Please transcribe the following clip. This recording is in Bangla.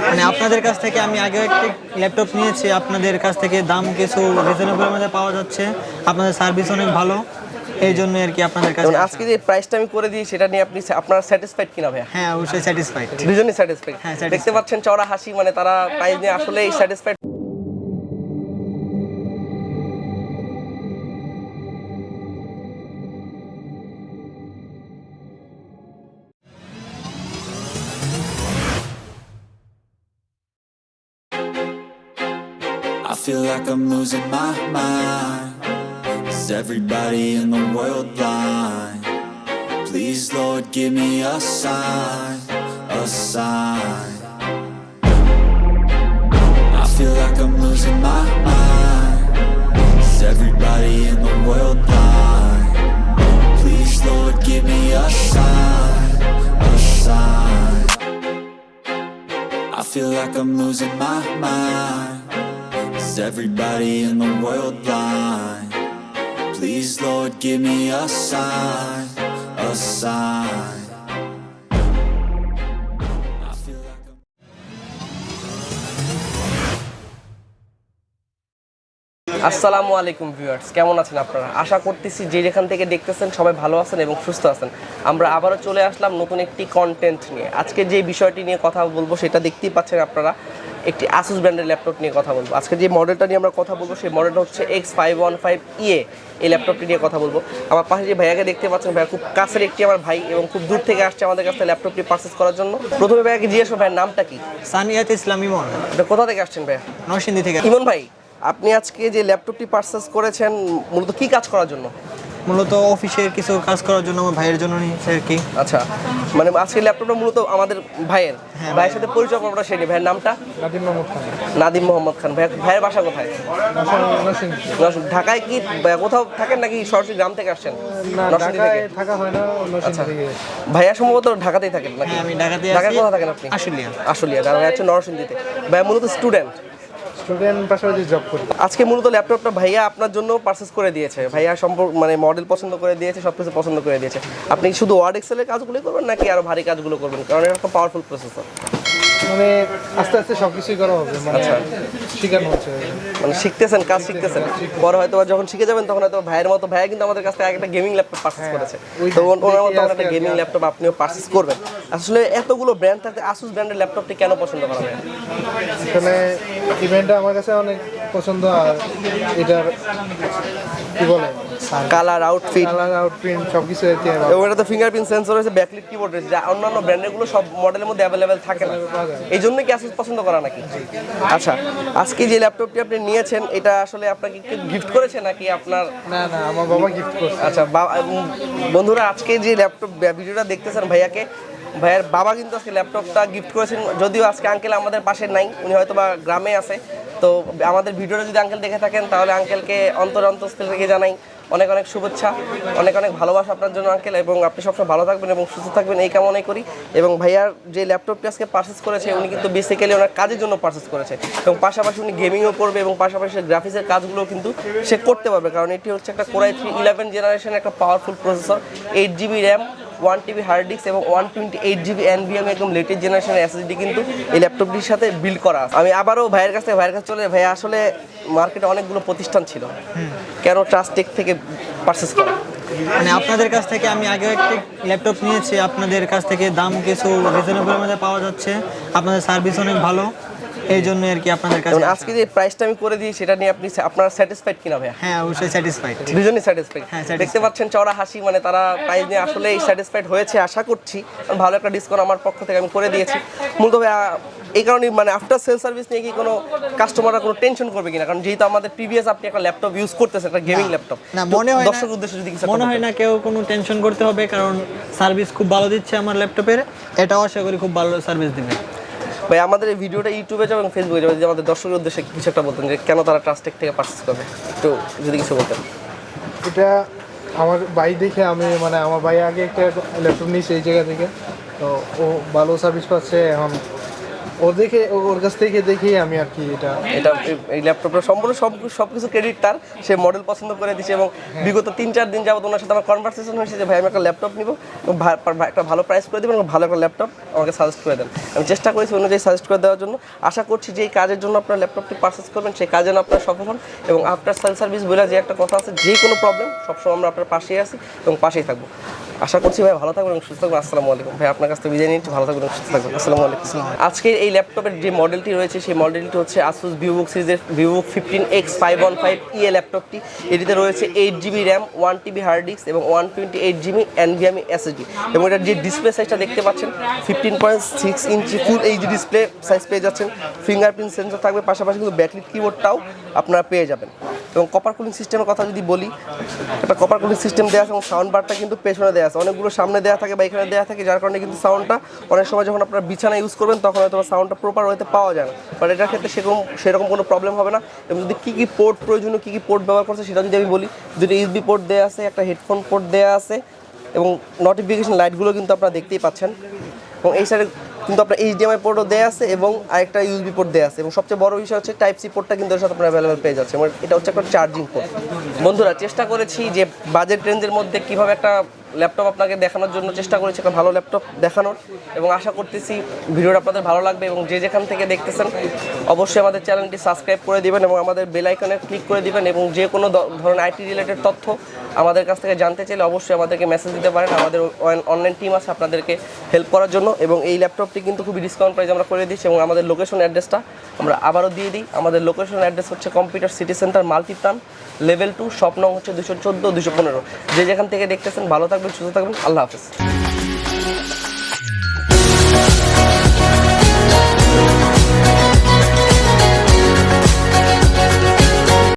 মানে আপনাদের কাছ থেকে আমি আগে একটি ল্যাপটপ নিয়েছি, আপনাদের কাছ থেকে দাম কিছু রিজনেবলের মধ্যে পাওয়া যাচ্ছে, আপনাদের সার্ভিস অনেক ভালো, এই জন্য আর কি আপনাদের কাছে। আজকে যে প্রাইসটা আমি করে দিই সেটা নিয়ে আপনি আপনারা স্যাটিসফাইড কিনা ভাইয়া? হ্যাঁ, অবশ্যই স্যাটিসফাইড, দুজনেই স্যাটিসফাইড। হ্যাঁ, দেখতে পাচ্ছেন চওড়া হাসি, মানে তারা প্রাইস নিয়ে আসলেই satisfied. I feel like I'm losing my mind. Is everybody in the world blind? Please, Lord, give me a sign, a sign. I feel like I'm losing my mind. Is everybody in the world blind? Please, Lord, give me a sign, a sign. I feel like I'm losing my mind. Is everybody in the world blind? Please, Lord, give me a sign, a sign. I feel like I'm... আসসালামু আলাইকুম ভিউয়ার্স, কেমন আছেন আপনারা? আশা করতেছি যে যেখান থেকে দেখতেছেন সবাই ভালো আছেন এবং সুস্থ আছেন। আমরা আবারও চলে আসলাম নতুন একটি কন্টেন্ট নিয়ে। আজকে যে বিষয়টি নিয়ে কথা বলবো সেটা দেখতেই পাচ্ছেন আপনারা, একটি ASUS ব্র্যান্ডের ল্যাপটপ নিয়ে কথা বলবো। আজকে যে মডেলটা নিয়ে আমরা কথা বলবো সেই মডেলটা হচ্ছে X515EA। এই ল্যাপটপটি নিয়ে কথা বলবো। আমার পাশে যে ভাইয়াকে দেখতে পাচ্ছেন, ভাইয়া খুব কাছের একটি আমার ভাই এবং খুব দূর থেকে আসছে আমাদের কাছে ল্যাপটপটি পারচেস করার জন্য। প্রথমে ভাইয়াকে জিজ্ঞেস করবো, ভাইয়ের নামটা কি? সানিয়াত ইসলাম ইমন। কোথা থেকে আসছেন ভাইয়া? নরসিংদী থেকে। ইমন ভাই, আপনি আজকে যে ল্যাপটপটি পারচেস করেছেন মূলত কি কাজ করার জন্য? মূলত অফিসের কিছু কাজ করার জন্য, আমার ভাইয়ের জন্য নিয়েছি আর কি। আচ্ছা, মানে আজকে ল্যাপটপটা মূলত আমাদের ভাইয়ের। ভাইয়ের সাথে পরিচয় করবো সেটি। ভাইয়ের নামটা? নাদিম মোহাম্মদ খান। নাদিম মোহাম্মদ খান। ভাইয়ের বাসা কোথায়? ঢাকায় কি কোথাও থাকেন নাকি সরাসরি গ্রাম থেকে আসছেন? নরসিংদী থেকে থাকা হয় না। আচ্ছা, ভাইয়া সম্ভবত ঢাকাতেই থাকেন নাকি? হ্যাঁ, আমি ঢাকাতে আছি। ঢাকায় কোথায় থাকেন আপনি? আশুলিয়া। আশুলিয়া, কারণ হচ্ছে নরসিংদীতে। ভাইয়া মূলত স্টুডেন্ট পাশাপাশি জব করি। আজকে মূলত ল্যাপটপটা ভাইয়া আপনার জন্য পারচেস করে দিয়েছে। ভাইয়া মানে মডেল পছন্দ করে দিয়েছে, সব কিছু পছন্দ করে দিয়েছে। আপনি শুধু ওয়ার্ড এক্সেলের কাজগুলো করবেন নাকি আরো ভারী কাজগুলো করবেন? কারণ এটা একটা পাওয়ারফুল প্রসেসর। মানে আস্তে আস্তে সবকিছুই করা হবে, মানে শেখানো হচ্ছে, মানে শিখতেছেন, কাজ শিখতেছেন। পরে হয়তো যখন শিখে যাবেন তখন হয়তো ভাইয়ের মতো, ভাইয়া কিন্তু আমাদের কাছ থেকে একটা গেমিং ল্যাপটপ পারচেস করেছে, তো ওনার মতো একটা গেমিং ল্যাপটপ আপনিও পারচেস করবেন। আসলে এতগুলো ব্র্যান্ড থাকতে ASUS ব্র্যান্ডের ল্যাপটপটি কেন পছন্দ করা হয়? এখানে ইভেন্টটা আমার কাছে অনেক পছন্দ। আর এটার কি বলে, কালার, আউটফিট সবকিছু। এবং এটাতে ফিঙ্গারপ্রিন্ট সেন্সর রয়েছে, ব্যাকলিট কিবোর্ড রয়েছে, যা অন্যান্য ব্র্যান্ডেরগুলো সব মডেলের মধ্যে অ্যাভেলেবেল থাকে না। এই জন্য কি ASUS পছন্দ করা নাকি? আচ্ছা, আজকে যে ল্যাপটপটি আপনি নিয়েছেন এটা আসলে আপনাকে গিফট করেছে নাকি আপনার? না, আমার বাবা গিফট করছে। আচ্ছা, বন্ধুরা আজকে যে ল্যাপটপ ভিডিওটা দেখতেছেন ভাইয়াকে, ভাইয়ের বাবা কিন্তু আজকে ল্যাপটপটা গিফট করেছেন। যদিও আজকে আঙ্কেল আমাদের পাশে নাই, উনি হয়তো বা গ্রামে আছে। তো আমাদের ভিডিওটা যদি আঙ্কেল দেখে থাকেন তাহলে আঙ্কেলকে অন্তঃস্থল থেকে জানাই অনেক অনেক শুভেচ্ছা, অনেক অনেক ভালোবাসা আপনার জন্য আঙ্কেল, এবং আপনি সবসময় ভালো থাকবেন এবং সুস্থ থাকবেন এই কামনাই করি। এবং ভাইয়ার যে ল্যাপটপটি আজকে পারচেস করেছে উনি কিন্তু বেসিক্যালি ওনার কাজের জন্য পারচেস করেছে, এবং পাশাপাশি উনি গেমিংও করবে এবং পাশাপাশি গ্রাফিক্সের কাজগুলো কিন্তু সে করতে পারবে, কারণ এটি হচ্ছে একটা Core i3-11 জেনারেশন একটা powerful processor, 8GB RAM, 1TB hard disk এবং 128GB NVMe একদম লেটেস্ট জেনারেশনের SSD কিন্তু এই ল্যাপটপটির সাথে বিল্ড করা আছে। আমি আবারও ভাইয়ের কাছে চলে যাই। ভাইয়া আসলে মার্কেটে অনেকগুলো প্রতিষ্ঠান ছিল, কেন ট্রাস্টেক থেকে পারচেস করা? মানে আপনাদের কাছ থেকে আমি আগে একটি ল্যাপটপ নিয়েছি, আপনাদের কাছ থেকে দাম কিছু রিজনেবলের মধ্যে পাওয়া যাচ্ছে, আপনাদের সার্ভিস অনেক ভালো, এই জন্য আর কি আপনাদের কাছে। আজকে যে প্রাইসটা আমি করে দিই সেটা নিয়ে আপনারা স্যাটিসফাইড কিনা ভাইয়া? হ্যাঁ, অবশ্যই স্যাটিসফাইড, দুজনেই স্যাটিসফাইড। হ্যাঁ, দেখতে পাচ্ছেন চওড়া হাসি, মানে তারা প্রাইস নিয়ে আসলে স্যাটিসফাইড হয়েছে আশা করছি। ভালো একটা ডিসকাউন্ট আমার পক্ষ থেকে আমি করে দিয়েছি। মূলত এই কারণে মানে আফটার সেল সার্ভিস নিয়ে কি কোনো কাস্টমাররা কোনো টেনশন করবে কিনা? কারণ যেহেতু আমাদের প্রিভিয়াস আপনি একটা ল্যাপটপ ইউজ করতেছেন, একটা গেমিং ল্যাপটপ, না মনে হয় দর্শক উদ্দেশ্যে যদি কিছু মনে হয় না কেউ কোনো টেনশন করতে হবে, কারণ সার্ভিস খুব ভালো দিচ্ছে আমার ল্যাপটপের, এটাও আশা করি খুব ভালো সার্ভিস দিবে। ভাই আমাদের এই ভিডিওটা ইউটিউবে যাবে এবং ফেসবুকে যাবে, যদি আমাদের দর্শকের উদ্দেশ্যে কিছু একটা বলতেন যে কেন তারা ট্রাস্টেক থেকে পারচেস করবে, একটু যদি কিছু বলতেন। এটা আমার ভাই দেখে আমি, মানে আমার ভাই আগে একটা ল্যাপটপ নিয়েছে এই জায়গা থেকে, তো ও ভালো সার্ভিস পাচ্ছে। এখন ওর কাছ থেকে দেখেই আমি আর কি এটা এই ল্যাপটপটা সম্পূর্ণ সব কিছু ক্রেডিট তার, সে মডেল পছন্দ করে দিয়েছে এবং বিগত 3-4 দিন যাবত ওনার সাথে আমার কনভারসেশন হয়েছে যে ভাই আমি একটা ল্যাপটপ নিব, একটা ভালো প্রাইস করে দেবেন এবং ভালো একটা ল্যাপটপ আমাকে সাজেস্ট করে দেন। আমি চেষ্টা করেছি অনুযায়ী সাজেস্ট করে দেওয়ার জন্য। আশা করছি যে এই কাজের জন্য আপনার ল্যাপটপটি পারচেস করবেন সেই কাজে যেন আপনারা সফল হন এবং আফটার সেল সার্ভিস বলে যে একটা কথা আছে, যে কোনো প্রবলেম সবসময় আমরা আপনার পাশেই আছি এবং পাশেই থাকবো। আশা করছি ভাই ভালো থাকবেন এবং সুস্থ থাকবেন। আসসালামু আলাইকুম ভাই, আপনার কাছ থেকে বিদায় নিচ্ছি, ভালো থাকবেন এবং সুস্থ থাকবেন। আসসালামু আলাইকুম। আজকের এই ল্যাপটপের যে মডেলটি রয়েছে সেই মডেলটি হচ্ছে ASUS VivoBook সিরিজের VivoBook 15 X515EA ল্যাপটপটি। এটিতে রয়েছে 8GB RAM, 1TB hard disk এবং 128GB NVMe SSD এবং এটার যে ডিসপ্লে সাইজটা দেখতে পাচ্ছেন 15.6 ইঞ্চি ফুল এইচডি ডিসপ্লে সাইজ পেয়ে যাচ্ছেন। ফিঙ্গারপ্রিন্ট সেন্সর থাকবে, পাশাপাশি কিন্তু ব্যাকলিট কিবোর্ডটাও আপনারা পেয়ে যাবেন। এবং কপার কুলিং সিস্টেমের কথা যদি বলি, একটা কপার কুলিং সিস্টেম দেওয়া আছে এবং সাউন্ড বারটা কিন্তু পেছনে দেওয়া আছে, অনেকগুলো সামনে দেওয়া থাকে বা এখানে দেওয়া থাকে, যার কারণে কিন্তু সাউন্ডটা অনেক সময় যখন আপনারা বিছানা ইউজ করবেন তখন হয়তো সাউন্ডটা প্রপার ওয়েতে পাওয়া যায় না, বাট এটার ক্ষেত্রে সেরকম কোনো প্রবলেম হবে না। এবং যদি কী পোর্ট প্রয়োজনীয় কী পোর্ট ব্যবহার করছে সেটা যদি আমি বলি, দুটো USB পোর্ট দেওয়া আছে, একটা হেডফোন পোর্ট দেওয়া আছে এবং নোটিফিকেশন লাইটগুলো কিন্তু আপনারা দেখতেই পাচ্ছেন। এবং এই সাইডে কিন্তু আপনার HDMI পোর্টও দেওয়া আছে এবং আরেকটা USB পোর্ট দেওয়া আছে এবং সবচেয়ে বড় বিষয় হচ্ছে টাইপ সি পোর্টটা কিন্তু এর সাথে আপনারা অ্যাভেলেবল পেয়ে যাচ্ছে এবং এটা হচ্ছে একটা চার্জিং পোর্ট। বন্ধুরা, চেষ্টা করেছি যে বাজেট রেঞ্জের মধ্যে কীভাবে একটা ল্যাপটপ আপনাকে দেখানোর জন্য চেষ্টা করেছি, একটা ভালো ল্যাপটপ দেখানোর, এবং আশা করতেছি ভিডিওটা আপনাদের ভালো লাগবে এবং যে যেখান থেকে দেখতেছেন অবশ্যই আমাদের চ্যানেলটি সাবস্ক্রাইব করে দিবেন এবং আমাদের বেল আইকনে ক্লিক করে দিবেন এবং যে কোনো ধরনের আইটি রিলেটেড তথ্য আমাদের কাছ থেকে জানতে চাইলে অবশ্যই আমাদেরকে মেসেজ দিতে পারেন। আমাদের অনলাইন টিম আছে আপনাদেরকে হেল্প করার জন্য এবং এই ল্যাপটপটি কিন্তু খুবই ডিসকাউন্ট প্রাইস আমরা করে দিচ্ছি এবং আমাদের লোকেশন অ্যাড্রেসটা আমরা আবারও দিয়ে দিই। আমাদের লোকেশন অ্যাড্রেস হচ্ছে computer city centre Multiplan level 2, shop নং হচ্ছে 214-215। যে যেখান থেকে দেখতেছেন ভালো থাকবেন, সুস্থ থাকবেন, আল্লাহ হাফেজ।